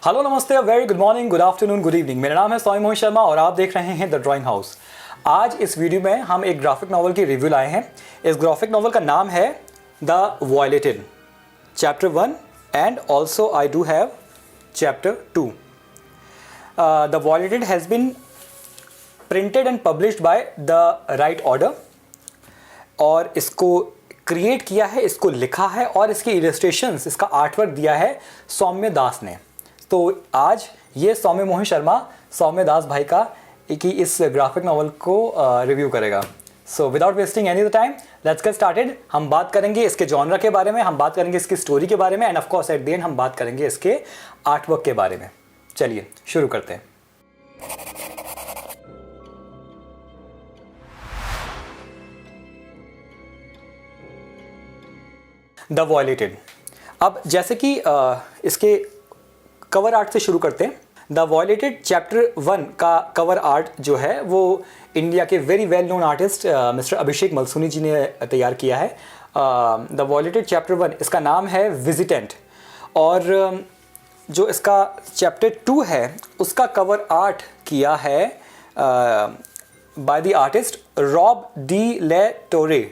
Hello नमस्ते, very good morning, good afternoon, good evening. मेरा नाम है सौम्य मोहित शर्मा और आप देख रहे हैं द ड्राइंग हाउस। आज इस वीडियो में हम एक ग्राफिक नॉवल की रिव्यू लाए हैं। इस ग्राफिक नॉवल का नाम है the violated chapter 1 and also I do have chapter 2। The violated has been printed and published by the right order और इसको क्रिएट किया है, इसको लिखा है और इसकी इलस्ट्रेशंस, इसका आर्टवर्क दिया है सौम्य दास ने। तो आज ये सौम्य मोहित शर्मा सौम्य दास भाई का की इस ग्राफिक नॉवल को रिव्यू करेगा। So without wasting any time let's get started. हम बात करेंगे इसके जॉनरा के बारे में, हम बात करेंगे इसकी स्टोरी के बारे में end of course at the and हम बात करेंगे इसके आर्टवर्क के बारे में। चलिए शुरू करते हैं। The violated. अब जैसे कि इसके कवर आर्ट से शुरू करते हैं। द वॉयलेटेड चैप्टर 1 का कवर आर्ट जो है वो इंडिया के very well known artist mister Abhishek Malsuni ji ने तैयार किया है। द वॉयलेटेड चैप्टर 1, इसका नाम है विजिटेंट और जो इसका चैप्टर 2 है उसका कवर आर्ट किया है by the artist Rob De La Torre.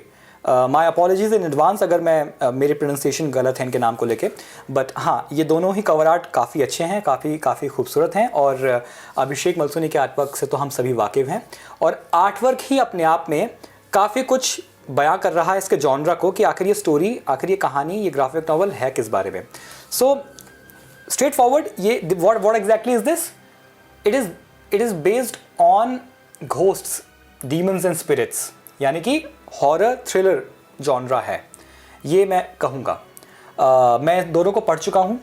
My apologies in advance अगर मैं मेरी प्रोनाउंसिएशन गलत है इनके नाम को लेके, बट हाँ ये दोनों ही कवर आर्ट काफ़ी अच्छे हैं, काफ़ी खूबसूरत हैं और अभिषेक मलसूनी के आर्टवर्क से तो हम सभी वाकिफ़ हैं और आर्टवर्क ही अपने आप में काफ़ी कुछ बयां कर रहा है इसके जॉनरा को कि आखिर ये स्टोरी, आखिर ये कहानी, ये ग्राफिक नॉवल है किस बारे में। सो स्ट्रेट फॉरवर्ड, ये what exactly is this? It is based on ghosts, demons and spirits, यानी कि हॉरर थ्रिलर जॉनरा है ये मैं कहूँगा। मैं दोनों को पढ़ चुका हूँ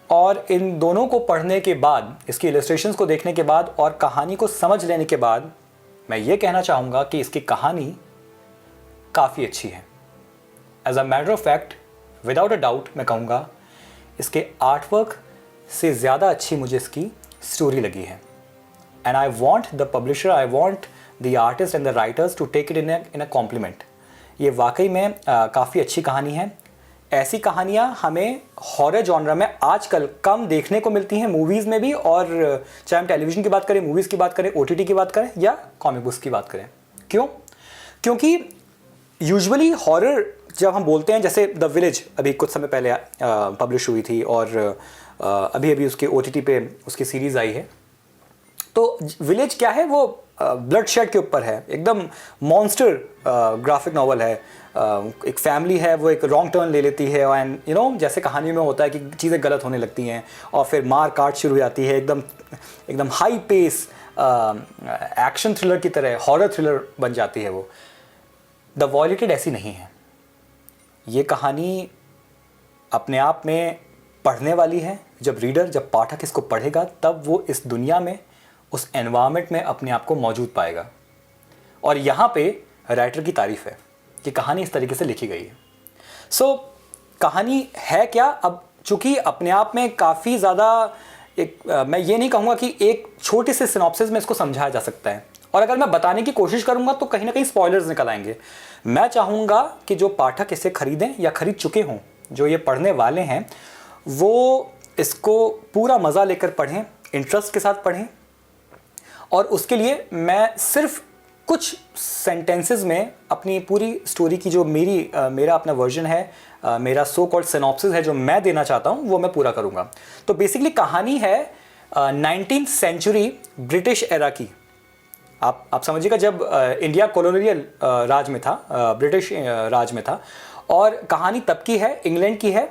और इन दोनों को पढ़ने के बाद, इसकी इलस्ट्रेशंस को देखने के बाद और कहानी को समझ लेने के बाद मैं ये कहना चाहूँगा कि इसकी कहानी काफ़ी अच्छी है। As a matter of fact, without a doubt मैं कहूँगा इसके आर्टवर्क से ज़्यादा अच्छी मुझे इसकी स्टोरी लगी है। And I want the publisher, I want the artist and the writers to take it in a compliment। ये वाकई में काफ़ी अच्छी कहानी है। ऐसी कहानियाँ हमें हॉरर जॉनरा में आजकल कम देखने को मिलती हैं, मूवीज़ में भी, और चाहे हम टेलीविज़न की बात करें, मूवीज़ की बात करें, OTT की बात करें या कॉमिक बुक्स की बात करें। क्यों? क्योंकि यूजुअली हॉरर जब हम बोलते हैं, जैसे द विलेज अभी कुछ समय पहले पब्लिश हुई थी और अभी उसके OTT पे उसकी सीरीज़ आई है। तो विलेज क्या है, वो ब्लड शेड के ऊपर है, एकदम मॉन्स्टर ग्राफिक नॉवल है। एक फैमिली है, वो एक रॉन्ग टर्न ले लेती है एंड यू नो जैसे कहानी में होता है कि चीज़ें गलत होने लगती हैं और फिर मार काट शुरू हो जाती है, एकदम हाई पेस एक्शन थ्रिलर की तरह हॉरर थ्रिलर बन जाती है वो। द वॉयलेटेड ऐसी नहीं है। ये कहानी अपने आप में पढ़ने वाली है। जब पाठक इसको पढ़ेगा तब वो इस दुनिया में, उस एनवायरनमेंट में अपने आप को मौजूद पाएगा। और यहाँ पे राइटर की तारीफ है कि कहानी इस तरीके से लिखी गई है। सो कहानी है क्या? अब चूँकि अपने आप में काफ़ी ज़्यादा मैं ये नहीं कहूँगा कि एक छोटी सी सिनॉप्सिस में इसको समझाया जा सकता है, और अगर मैं बताने की कोशिश करूँगा तो कहीं ना कहीं स्पॉयलर्स निकल आएंगे। मैं चाहूँगा कि जो पाठक इसे खरीदें या खरीद चुके हों, जो ये पढ़ने वाले हैं, वो इसको पूरा मज़ा लेकर पढ़ें, इंटरेस्ट के साथ पढ़ें। और उसके लिए मैं सिर्फ कुछ सेंटेंसेस में अपनी पूरी स्टोरी की जो मेरा अपना वर्जन है, मेरा सो कॉल्ड सिनॉप्सिस है जो मैं देना चाहता हूँ, वो मैं पूरा करूँगा। तो बेसिकली कहानी है 19th सेंचुरी ब्रिटिश एरा की। आप समझिएगा, जब इंडिया कॉलोनियल राज में था, ब्रिटिश राज में था, और कहानी तब की है, इंग्लैंड की है।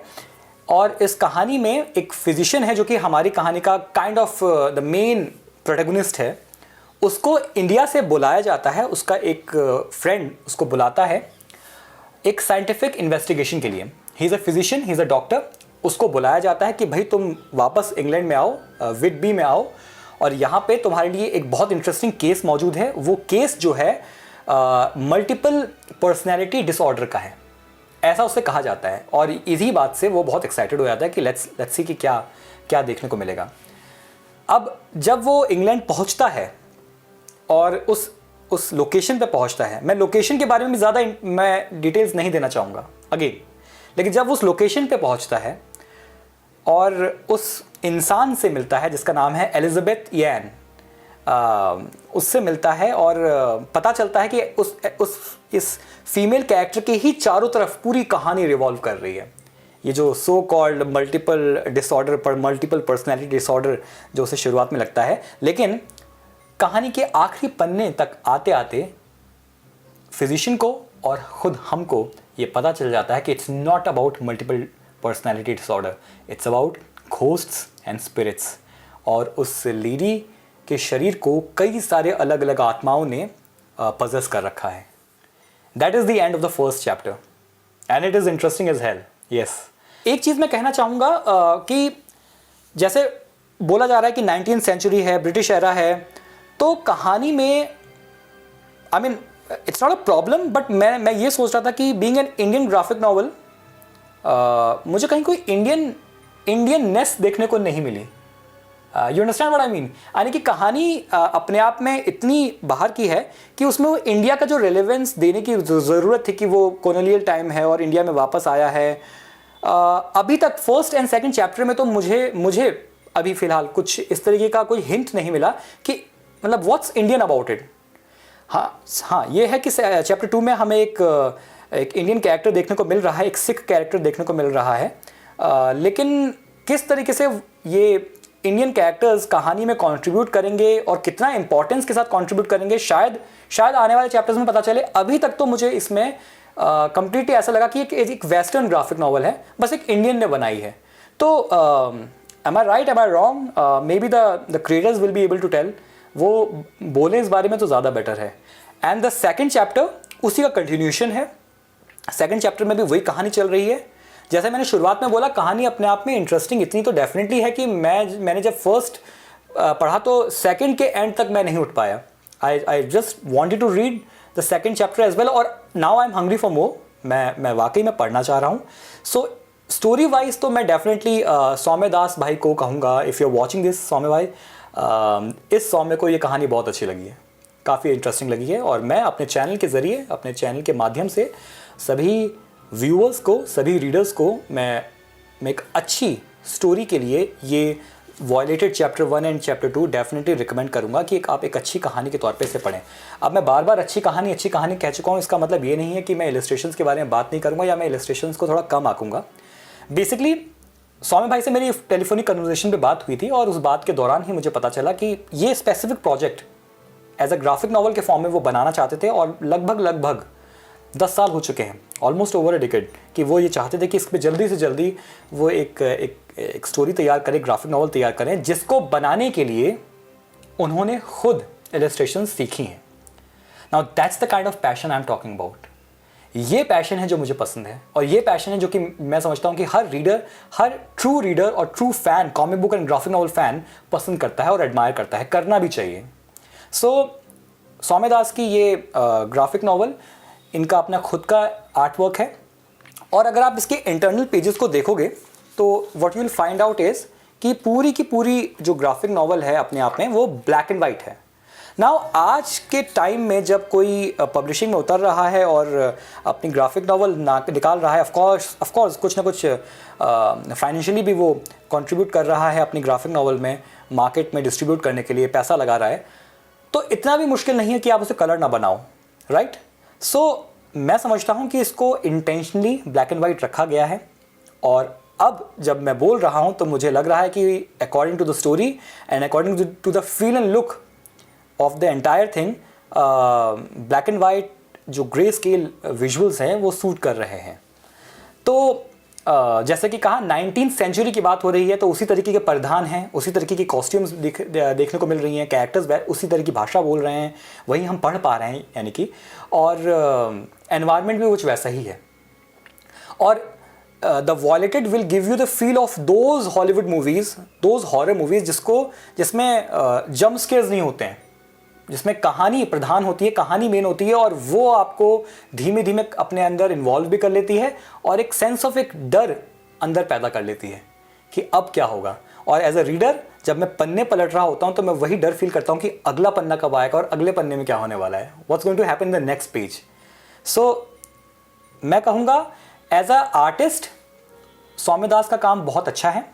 और इस कहानी में एक फिजिशियन है जो कि हमारी कहानी का kind of the main protagonist है। उसको इंडिया से बुलाया जाता है, उसका एक फ्रेंड उसको बुलाता है एक साइंटिफिक इन्वेस्टिगेशन के लिए। He is a physician, he is a doctor. उसको बुलाया जाता है कि भाई तुम वापस इंग्लैंड में आओ, विडबी में आओ, और यहाँ पे तुम्हारे लिए एक बहुत इंटरेस्टिंग केस मौजूद है। वो केस जो है मल्टीपल पर्सनैलिटी डिसऑर्डर का है, ऐसा उससे कहा जाता है। और इसी बात से वो बहुत एक्साइटेड हो जाता है कि लेट्स सी कि क्या देखने को मिलेगा। अब जब वो इंग्लैंड पहुँचता है और उस लोकेशन पे पहुंचता है, मैं लोकेशन के बारे में भी ज़्यादा मैं डिटेल्स नहीं देना चाहूँगा अगेन, लेकिन जब उस लोकेशन पे पहुंचता है और उस इंसान से मिलता है जिसका नाम है एलिजाबेथ येन। उससे मिलता है और पता चलता है कि इस फीमेल कैरेक्टर के ही चारों तरफ पूरी कहानी रिवॉल्व कर रही है। ये जो so called multiple personality disorder जो उसे शुरुआत में लगता है, लेकिन कहानी के आखिरी पन्ने तक आते आते फिजिशियन को और खुद हमको ये पता चल जाता है कि it's not about multiple personality disorder, it's about ghosts and spirits. और उस लेडी के शरीर को कई सारे अलग अलग आत्माओं ने पजेस कर रखा है। That is the end of the first chapter and it is interesting as hell. Yes, एक चीज़ मैं कहना चाहूँगा कि जैसे बोला जा रहा है कि 19th सेंचुरी है, ब्रिटिश एरा है, तो कहानी में I mean it's not a problem, but मैं ये सोच रहा था कि being an Indian graphic novel मुझे कहीं कोई इंडियननेस देखने को नहीं मिली। You understand what I mean? यानी कि कहानी अपने आप में इतनी बाहर की है कि उसमें वो इंडिया का जो रेलेवेंस देने की ज़रूरत थी कि वो कॉलोनियल टाइम है और इंडिया में वापस आया है। अभी तक फर्स्ट एंड सेकंड चैप्टर में तो मुझे अभी फ़िलहाल कुछ इस तरीके का कोई हिंट नहीं मिला कि मतलब व्हाट्स इंडियन अबाउट इट। हाँ, ये है कि चैप्टर 2 में हमें एक इंडियन कैरेक्टर देखने को मिल रहा है, एक सिख कैरेक्टर देखने को मिल रहा है, लेकिन किस तरीके से ये इंडियन कैरेक्टर्स कहानी में कंट्रीब्यूट करेंगे और कितना इंपॉर्टेंस के साथ कंट्रीब्यूट करेंगे शायद आने वाले चैप्टर्स में पता चले। अभी तक तो मुझे इसमें कंप्लीटली ऐसा लगा कि एक वेस्टर्न ग्राफिक नॉवल है, बस एक इंडियन ने बनाई है। तो am I right, am I wrong? Maybe the creators will be able to tell, वो बोले इस बारे में तो ज़्यादा बेटर है। एंड द सेकेंड चैप्टर उसी का कंटिन्यूशन है। सेकेंड चैप्टर में भी वही कहानी चल रही है। जैसे मैंने शुरुआत में बोला, कहानी अपने आप में इंटरेस्टिंग इतनी तो डेफिनेटली है कि मैंने जब फर्स्ट पढ़ा तो सेकंड के एंड तक मैं नहीं उठ पाया। I just wanted to read the second chapter as well, और now I am hungry for more. मैं वाकई में पढ़ना चाह रहा हूँ। सो स्टोरी वाइज तो मैं डेफिनेटली सौम्य दास भाई को कहूँगा, if you are watching this Saumya भाई, इस सौम्य को ये कहानी बहुत अच्छी लगी है, काफ़ी इंटरेस्टिंग लगी है। और मैं अपने चैनल के ज़रिए, अपने चैनल के माध्यम से सभी व्यूअर्स को, सभी रीडर्स को मैं एक अच्छी स्टोरी के लिए ये violated chapter 1 and chapter 2 definitely recommend करूंगा कि आप एक अच्छी कहानी के तौर पे इसे पढ़ें। अब मैं बार बार अच्छी कहानी कह चुका हूँ, इसका मतलब ये नहीं है कि मैं इलस्ट्रेशंस के बारे में बात नहीं करूँगा या मैं इलस्ट्रेशंस को थोड़ा कम आंकूंगा। बेसिकली सौम्य भाई से मेरी टेलीफोनिक कन्वर्सेशन पे बात हुई थी और उस बात के दौरान ही मुझे पता चला कि ये specific project as a graphic novel के फॉर्म में वो बनाना चाहते थे, और लगभग 10 साल हो चुके हैं, ऑलमोस्ट ओवर अ डिकेड, कि वो ये चाहते थे कि इस पर जल्दी से जल्दी वो एक स्टोरी तैयार करें, ग्राफिक नॉवल तैयार करें, जिसको बनाने के लिए उन्होंने खुद इलस्ट्रेशन सीखी हैं। Now that's the kind of passion I am talking about. ये पैशन है जो मुझे पसंद है, और ये पैशन है जो कि मैं समझता हूँ कि हर ट्रू रीडर और true fan, comic book and graphic novel fan पसंद करता है और एडमायर करता है, करना भी चाहिए। सो सौम्य दास की ये ग्राफिक नॉवल, इनका अपना खुद का आर्ट वर्क है, और अगर आप इसके इंटरनल पेजेस को देखोगे तो what you will find out is कि पूरी की पूरी जो ग्राफिक नॉवल है अपने आप में वो ब्लैक एंड वाइट है। नाउ आज के टाइम में जब कोई पब्लिशिंग में उतर रहा है और अपनी ग्राफिक नॉवल निकाल रहा है, ऑफ कोर्स कुछ ना कुछ फाइनेंशियली भी वो कंट्रीब्यूट कर रहा है अपनी ग्राफिक नॉवल में, मार्केट में डिस्ट्रीब्यूट करने के लिए पैसा लगा रहा है, तो इतना भी मुश्किल नहीं है कि आप उसे कलर ना बनाओ, राइट? सो मैं समझता हूँ कि इसको इंटेंशनली ब्लैक एंड वाइट रखा गया है, और अब जब मैं बोल रहा हूँ तो मुझे लग रहा है कि according to the story and according to the feel and look of the entire thing, black and white जो ग्रे स्केल विजुअल्स हैं वो सूट कर रहे हैं। तो जैसे कि कहा 19th सेंचुरी की बात हो रही है, तो उसी तरीके के परिधान हैं, उसी तरीके की कॉस्ट्यूम्स देखने को मिल रही हैं, कैरेक्टर्स उसी तरह की भाषा बोल रहे हैं, वही हम पढ़ पा रहे हैं यानी कि, और एनवायरनमें भी कुछ वैसा ही है। और the violated will give you the feel of those Hollywood movies, those horror movies जिसमें जंप स्केयर्स नहीं होते हैं, जिसमें कहानी प्रधान होती है, कहानी मेन होती है, और वो आपको धीमे धीमे अपने अंदर इन्वॉल्व भी कर लेती है और एक सेंस ऑफ एक डर अंदर पैदा कर लेती है कि अब क्या होगा। और एज अ रीडर जब मैं पन्ने पलट रहा होता हूँ तो मैं वही डर फील करता हूँ कि अगला पन्ना कब आएगा और अगले पन्ने में क्या होने वाला है, what's going to happen in the next page. So मैं कहूँगा एज अ आर्टिस्ट सौम्य दास का काम बहुत अच्छा है,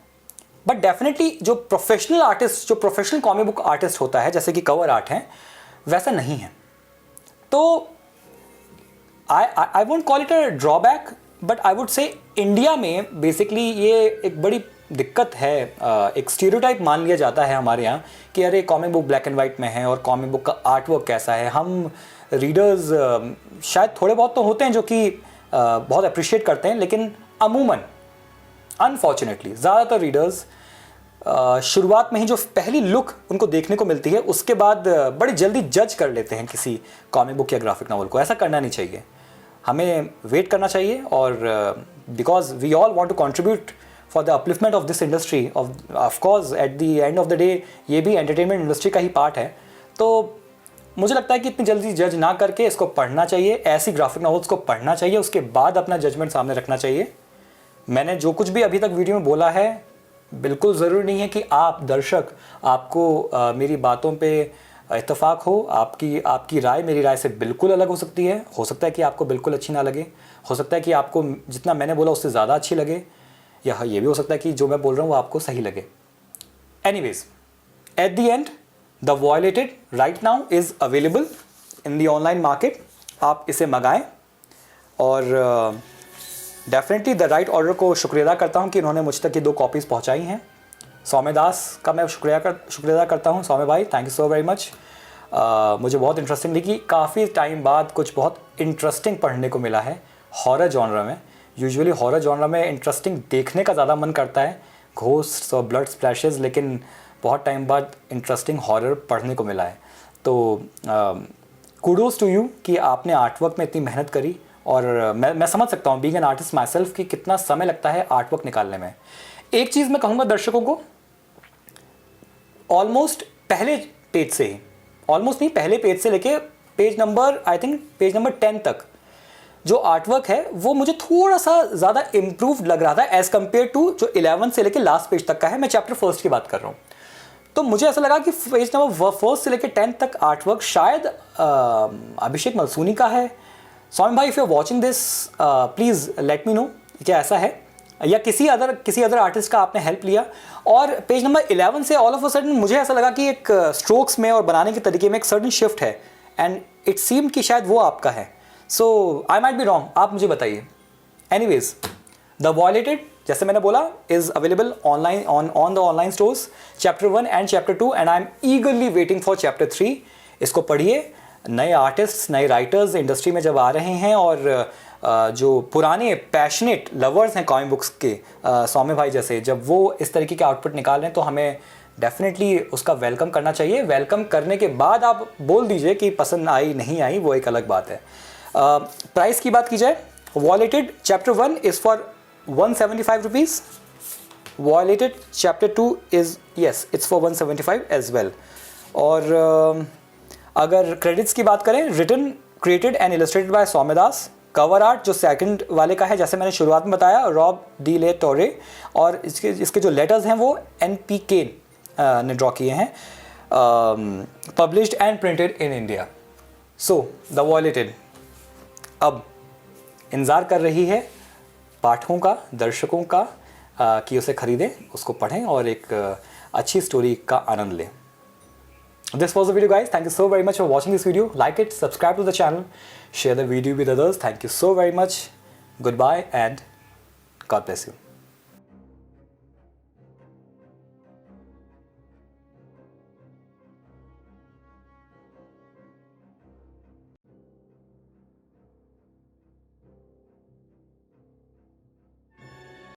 बट डेफिनेटली जो प्रोफेशनल आर्टिस्ट, जो प्रोफेशनल कॉमिक बुक आर्टिस्ट होता है, जैसे कि कवर आर्ट है, वैसा नहीं है। तो I won't call it a drawback, but I would say India में बेसिकली ये एक बड़ी दिक्कत है। एक स्टीरियोटाइप मान लिया जाता है हमारे यहाँ कि अरे comic book black and white में है और कॉमिक बुक का आर्ट वर्क कैसा है। हम रीडर्स शायद थोड़े बहुत तो होते हैं जो कि बहुत अप्रिशिएट करते हैं, लेकिन अमूमन अनफॉर्चुनेटली ज़्यादातर रीडर्स शुरुआत में ही जो पहली लुक उनको देखने को मिलती है उसके बाद बड़ी जल्दी जज कर लेते हैं किसी कॉमिक बुक या ग्राफिक नॉवल को। ऐसा करना नहीं चाहिए, हमें वेट करना चाहिए। और because we all want to contribute for the upliftment of this industry, of course at the end of the day ये भी एंटरटेनमेंट इंडस्ट्री का ही पार्ट है। तो मुझे लगता है कि इतनी जल्दी जज ना करके इसको पढ़ना चाहिए, ऐसी ग्राफिक नॉवेल्स को पढ़ना चाहिए, उसके बाद अपना जजमेंट सामने रखना चाहिए। मैंने जो कुछ भी अभी तक वीडियो में बोला है, बिल्कुल ज़रूरी नहीं है कि आप दर्शक आपको मेरी बातों पे इत्तेफाक हो। आपकी राय मेरी राय से बिल्कुल अलग हो सकती है। हो सकता है कि आपको बिल्कुल अच्छी ना लगे, हो सकता है कि आपको जितना मैंने बोला उससे ज़्यादा अच्छी लगे, या ये भी हो सकता है कि जो मैं बोल रहा हूँ वो आपको सही लगे। Anyways, eight the and the violated right now is available in the online market. आप इसे मंगाएं। और डेफिनेटली द राइट ऑर्डर को शुक्रिया अदा करता हूँ कि उन्होंने मुझ तक ये 2 कॉपीज़ पहुँचाई हैं। सौम्य दास का मैं शुक्रिया अदा करता हूँ। सौम्य भाई, thank you so very much. मुझे बहुत इंटरेस्टिंग लगी। काफ़ी टाइम बाद कुछ बहुत इंटरेस्टिंग पढ़ने को मिला है हॉरर जॉनर में। यूजुअली हॉरर जॉनर में इंटरेस्टिंग देखने का ज़्यादा मन करता है, घोस्ट्स और ब्लड स्प्लैशेस, लेकिन बहुत टाइम बाद इंटरेस्टिंग हॉरर पढ़ने को मिला है। तो कूडोज टू यू कि आपने आर्टवर्क में इतनी मेहनत करी। और मैं समझ सकता हूँ being an artist my self कि कितना समय लगता है आर्टवर्क निकालने में। एक चीज़ मैं कहूँगा दर्शकों को, ऑलमोस्ट पहले पेज से ही, ऑलमोस्ट नहीं पहले पेज से लेके पेज नंबर 10 तक जो आर्टवर्क है वो मुझे थोड़ा सा ज़्यादा इम्प्रूव्ड लग रहा था एज़ कम्पेयर टू जो 11 से लेके लास्ट पेज तक का है। मैं चैप्टर 1 की बात कर रहा हूँ। तो मुझे ऐसा लगा कि पेज नंबर 1 से लेके 10 तक आर्टवर्क शायद अभिषेक मलसूनी का है। सौम्य भाई, if you are watching this please let me know क्या ऐसा है, या किसी अदर आर्टिस्ट का आपने हेल्प लिया। और पेज नंबर 11 से ऑल ऑफ अ सडन मुझे ऐसा लगा कि एक स्ट्रोक्स में और बनाने के तरीके में एक सडन शिफ्ट है, एंड इट सीम्ड कि शायद वो आपका है। सो आई माइट बी रॉन्ग, आप मुझे बताइए। एनीवेज, द वॉयलेटेड जैसे मैंने बोला is available online on the online stores, chapter 1 and chapter 2, and I am ईगरली waiting for chapter 3। इसको पढ़िए। नए आर्टिस्ट, नए राइटर्स इंडस्ट्री में जब आ रहे हैं और जो पुराने पैशनेट लवर्स हैं कॉमिक बुक्स के, सौम्य भाई जैसे, जब वो इस तरीके के आउटपुट निकाल रहे हैं तो हमें डेफिनेटली उसका वेलकम करना चाहिए। वेलकम करने के बाद आप बोल दीजिए कि पसंद आई नहीं आई, वो एक अलग बात है। प्राइस की बात की जाए, violated chapter 1 is for 175 rupees. Violated chapter 2 is it's for 175 as well. और अगर क्रेडिट्स की बात करें, written, created and illustrated by Saumya Das. Cover art जो सेकंड वाले का है, जैसे मैंने शुरुआत में बताया, रॉब डी ले टोरे, और इसके जो लेटर्स हैं वो NPK ने ड्रॉ किए हैं। Published and printed in India. So the violated अब इंतज़ार कर रही है पाठकों का, दर्शकों का, कि उसे खरीदें, उसको पढ़ें और एक अच्छी स्टोरी का आनंद लें। This was the video, guys. Thank you so very much for watching this video. Like it, subscribe to the channel, share the video with others. Thank you so very much. Goodbye and God bless you.